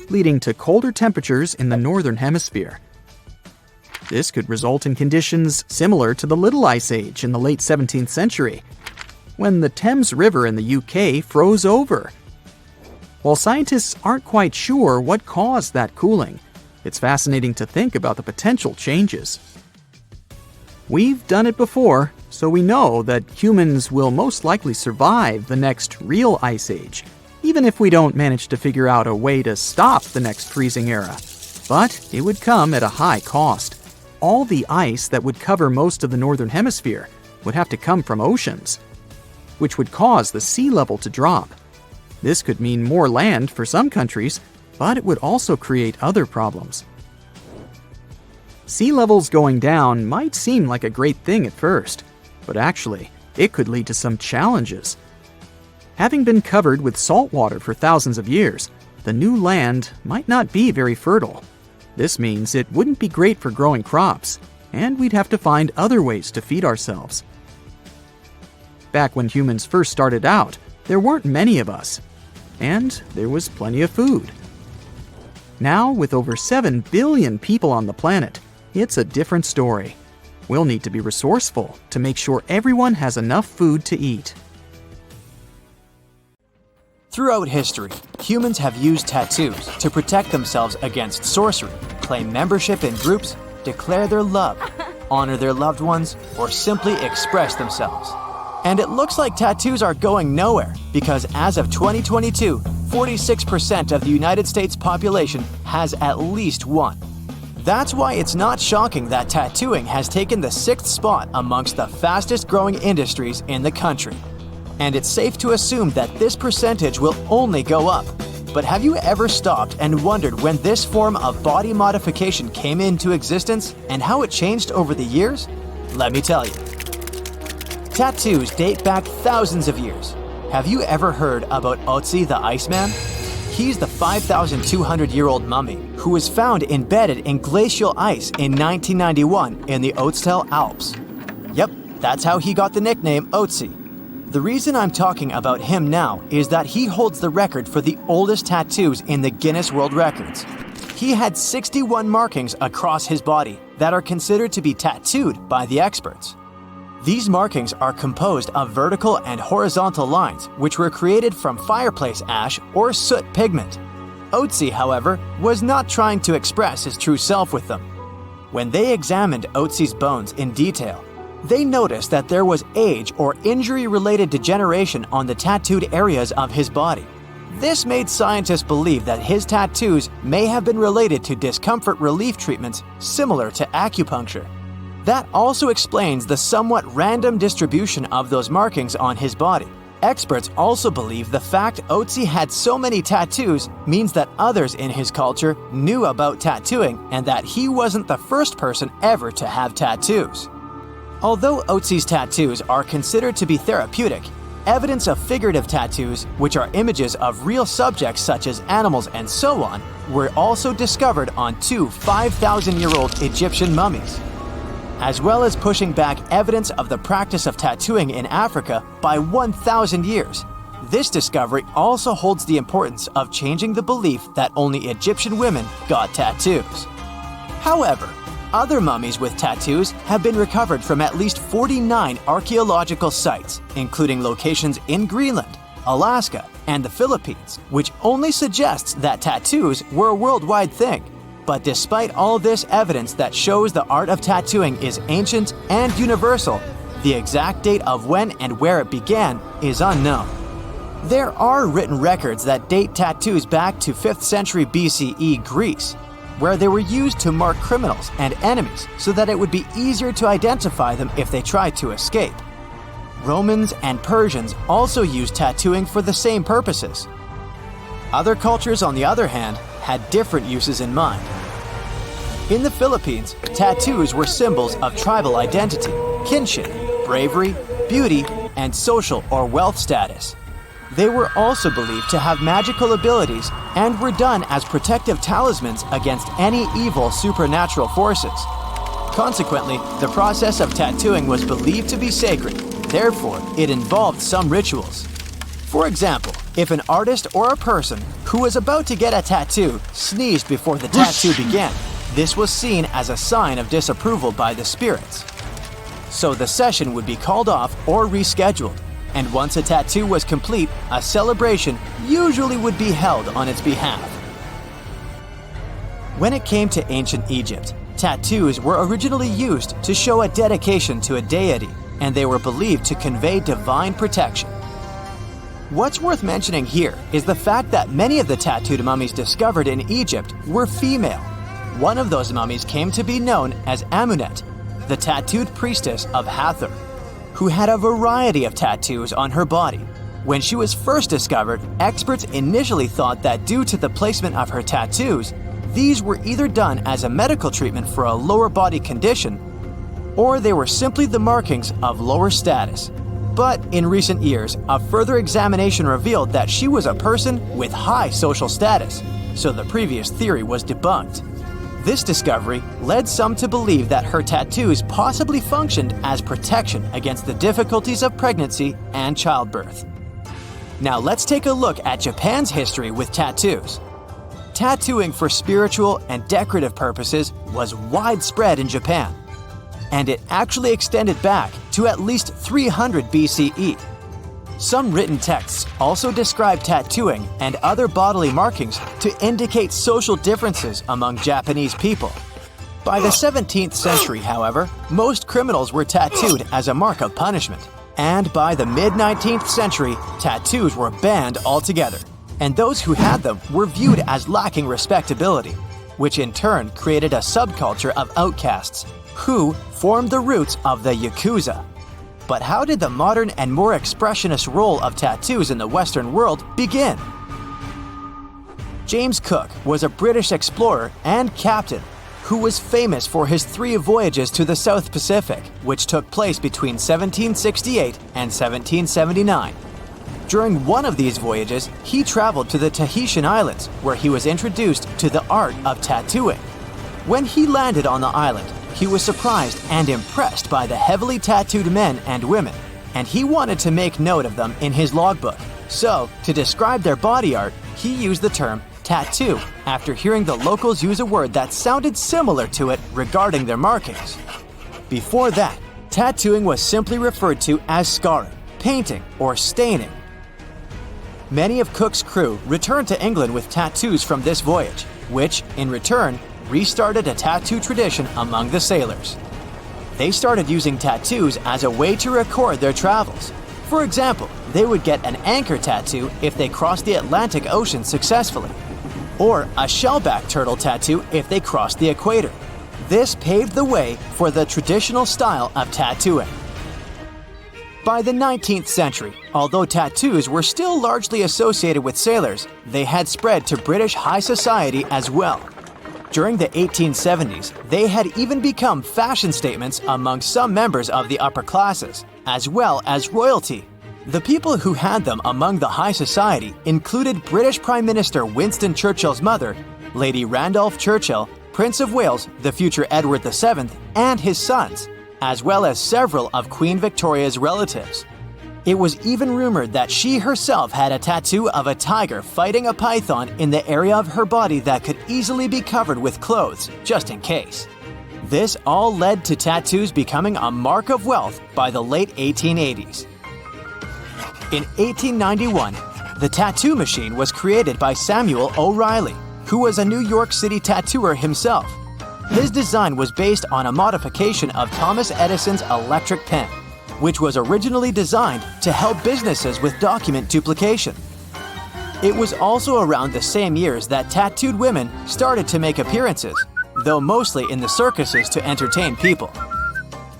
leading to colder temperatures in the northern hemisphere. This could result in conditions similar to the Little Ice Age in the late 17th century, when the Thames River in the UK froze over. While scientists aren't quite sure what caused that cooling, it's fascinating to think about the potential changes. We've done it before, so we know that humans will most likely survive the next real ice age, even if we don't manage to figure out a way to stop the next freezing era. But it would come at a high cost. All the ice that would cover most of the northern hemisphere would have to come from oceans, which would cause the sea level to drop. This could mean more land for some countries, but it would also create other problems. Sea levels going down might seem like a great thing at first, but actually, it could lead to some challenges. Having been covered with salt water for thousands of years, the new land might not be very fertile. This means it wouldn't be great for growing crops, and we'd have to find other ways to feed ourselves. Back when humans first started out, there weren't many of us, and there was plenty of food. Now, with over 7 billion people on the planet, it's a different story. We'll need to be resourceful to make sure everyone has enough food to eat. Throughout history, humans have used tattoos to protect themselves against sorcery, claim membership in groups, declare their love, honor their loved ones, or simply express themselves. And it looks like tattoos are going nowhere because as of 2022, 46% of the United States population has at least one. That's why it's not shocking that tattooing has taken the 6th spot amongst the fastest growing industries in the country. And it's safe to assume that this percentage will only go up. But have you ever stopped and wondered when this form of body modification came into existence and how it changed over the years? Let me tell you. Tattoos date back thousands of years. Have you ever heard about Otzi the Iceman? He's the 5,200-year-old mummy who was found embedded in glacial ice in 1991 in the Ötztal Alps. Yep, that's how he got the nickname Otzi. The reason I'm talking about him now is that he holds the record for the oldest tattoos in the Guinness World Records. He had 61 markings across his body that are considered to be tattooed by the experts. These markings are composed of vertical and horizontal lines which were created from fireplace ash or soot pigment. Otzi, however, was not trying to express his true self with them. When they examined Otzi's bones in detail, they noticed that there was age or injury-related degeneration on the tattooed areas of his body. This made scientists believe that his tattoos may have been related to discomfort relief treatments similar to acupuncture. That also explains the somewhat random distribution of those markings on his body. Experts also believe the fact Otzi had so many tattoos means that others in his culture knew about tattooing and that he wasn't the first person ever to have tattoos. Although Otzi's tattoos are considered to be therapeutic, evidence of figurative tattoos, which are images of real subjects such as animals and so on, were also discovered on 2 5,000-year-old Egyptian mummies. As well as pushing back evidence of the practice of tattooing in Africa by 1,000 years. This discovery also holds the importance of changing the belief that only Egyptian women got tattoos. However, other mummies with tattoos have been recovered from at least 49 archaeological sites, including locations in Greenland, Alaska, and the Philippines, which only suggests that tattoos were a worldwide thing. But despite all this evidence that shows the art of tattooing is ancient and universal, the exact date of when and where it began is unknown. There are written records that date tattoos back to 5th century BCE Greece, where they were used to mark criminals and enemies so that it would be easier to identify them if they tried to escape. Romans and Persians also used tattooing for the same purposes. Other cultures, on the other hand, had different uses in mind. In the Philippines, tattoos were symbols of tribal identity, kinship, bravery, beauty, and social or wealth status. They were also believed to have magical abilities and were done as protective talismans against any evil supernatural forces. Consequently, the process of tattooing was believed to be sacred. Therefore, it involved some rituals. For example, if an artist or a person who was about to get a tattoo sneezed before the tattoo began, this was seen as a sign of disapproval by the spirits. So the session would be called off or rescheduled, and once a tattoo was complete, a celebration usually would be held on its behalf. When it came to ancient Egypt, tattoos were originally used to show a dedication to a deity, and they were believed to convey divine protection. What's worth mentioning here is the fact that many of the tattooed mummies discovered in Egypt were female. One of those mummies came to be known as Amunet, the tattooed priestess of Hathor, who had a variety of tattoos on her body. When she was first discovered, experts initially thought that due to the placement of her tattoos, these were either done as a medical treatment for a lower body condition, or they were simply the markings of lower status. But in recent years, a further examination revealed that she was a person with high social status, so the previous theory was debunked. This discovery led some to believe that her tattoos possibly functioned as protection against the difficulties of pregnancy and childbirth. Now let's take a look at Japan's history with tattoos. Tattooing for spiritual and decorative purposes was widespread in Japan, and it actually extended back to at least 300 BCE. Some written texts also describe tattooing and other bodily markings to indicate social differences among Japanese people. By the 17th century, however, most criminals were tattooed as a mark of punishment. And by the mid-19th century, tattoos were banned altogether, and those who had them were viewed as lacking respectability, which in turn created a subculture of outcasts, who formed the roots of the Yakuza. But how did the modern and more expressionist role of tattoos in the Western world begin? James Cook was a British explorer and captain who was famous for his 3 voyages to the South Pacific, which took place between 1768 and 1779. During one of these voyages, he traveled to the Tahitian Islands, where he was introduced to the art of tattooing. When he landed on the island, he was surprised and impressed by the heavily tattooed men and women, and he wanted to make note of them in his logbook. So, to describe their body art, he used the term tattoo after hearing the locals use a word that sounded similar to it regarding their markings. Before that, tattooing was simply referred to as scarring, painting, or staining. Many of Cook's crew returned to England with tattoos from this voyage, which, in return, restarted a tattoo tradition among the sailors. They started using tattoos as a way to record their travels. For example, they would get an anchor tattoo if they crossed the Atlantic Ocean successfully, or a shellback turtle tattoo if they crossed the equator. This paved the way for the traditional style of tattooing. By the 19th century, although tattoos were still largely associated with sailors, they had spread to British high society as well. During the 1870s, they had even become fashion statements among some members of the upper classes, as well as royalty. The people who had them among the high society included British Prime Minister Winston Churchill's mother, Lady Randolph Churchill, Prince of Wales, the future Edward VII, and his sons, as well as several of Queen Victoria's relatives. It was even rumored that she herself had a tattoo of a tiger fighting a python in the area of her body that could easily be covered with clothes, just in case. This all led to tattoos becoming a mark of wealth by the late 1880s. In 1891, the tattoo machine was created by Samuel O'Reilly, who was a New York City tattooer himself. His design was based on a modification of Thomas Edison's electric pen, which was originally designed to help businesses with document duplication. It was also around the same years that tattooed women started to make appearances, though mostly in the circuses to entertain people.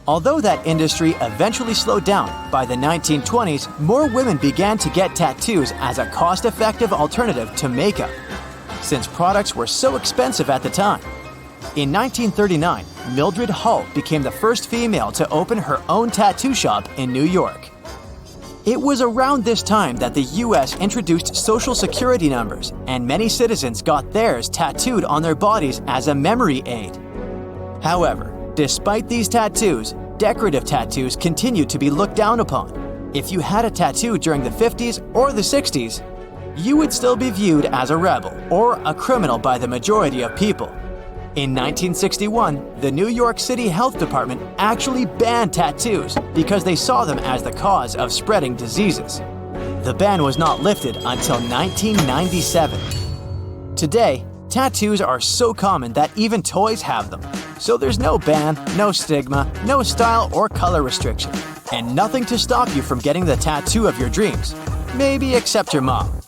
Although that industry eventually slowed down, by the 1920s, more women began to get tattoos as a cost-effective alternative to makeup, since products were so expensive at the time. In 1939, Mildred Hull became the first female to open her own tattoo shop in New York. It was around this time that the US introduced social security numbers, and many citizens got theirs tattooed on their bodies as a memory aid. However, despite these tattoos, decorative tattoos continued to be looked down upon. If you had a tattoo during the 50s or the 60s, you would still be viewed as a rebel or a criminal by the majority of people. In 1961, the New York City Health Department actually banned tattoos because they saw them as the cause of spreading diseases. The ban was not lifted until 1997. Today, tattoos are so common that even toys have them. So there's no ban, no stigma, no style or color restriction, and nothing to stop you from getting the tattoo of your dreams. Maybe except your mom.